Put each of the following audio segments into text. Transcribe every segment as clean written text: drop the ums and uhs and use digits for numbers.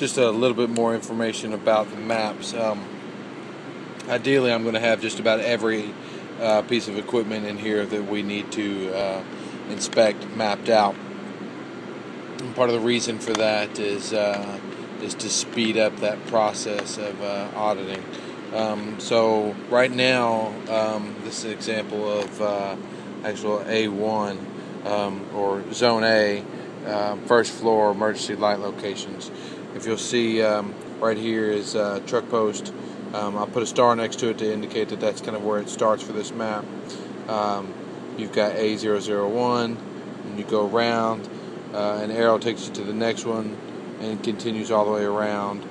just a little bit more information about the maps. Ideally, I'm going to have just about every piece of equipment in here that we need to inspect mapped out. And part of the reason for that is to speed up that process of auditing. So right now, this is an example of actual A1 or Zone A, first floor emergency light locations. If you'll see right here is truck post. I'll put a star next to it to indicate that that's kind of where it starts for this map. You've got A001, and you go around, an arrow takes you to the next one, and continues all the way around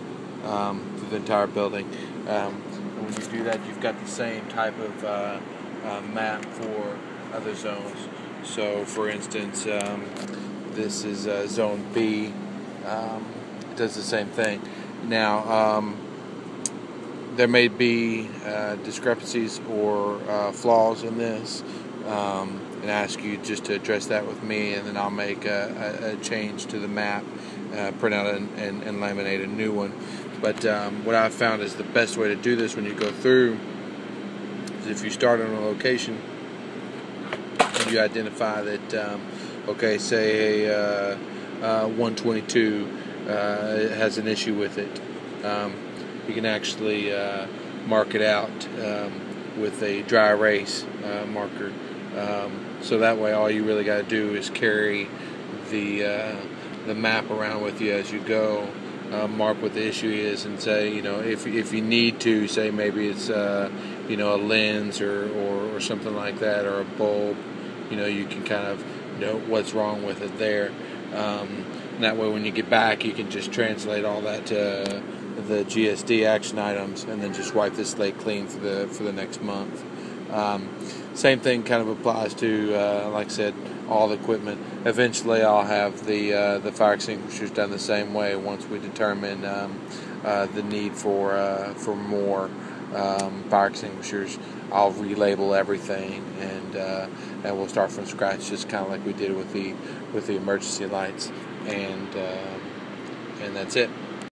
through the entire building. And when you do that, you've got the same type of map for other zones. So, for instance, this is Zone B. It does the same thing. Now, there may be discrepancies or flaws in this, and ask you just to address that with me, and then I'll make a change to the map, print out and laminate a new one. But what I've found is the best way to do this when you go through is if you start on a location and you identify that, okay, say 122 has an issue with it. You can actually mark it out with a dry erase marker. So that way all you really got to do is carry the map around with you as you go, mark what the issue is, and say, if you need to, say maybe it's a lens or something like that, or a bulb, you can kind of know what's wrong with it there. And that way when you get back, you can just translate all that to the GSD action items, and then just wipe this slate clean for the next month. Same thing kind of applies to, like I said, all the equipment. Eventually, I'll have the fire extinguishers done the same way. Once we determine the need for more fire extinguishers, I'll relabel everything, and we'll start from scratch, just kind of like we did with the emergency lights, and that's it.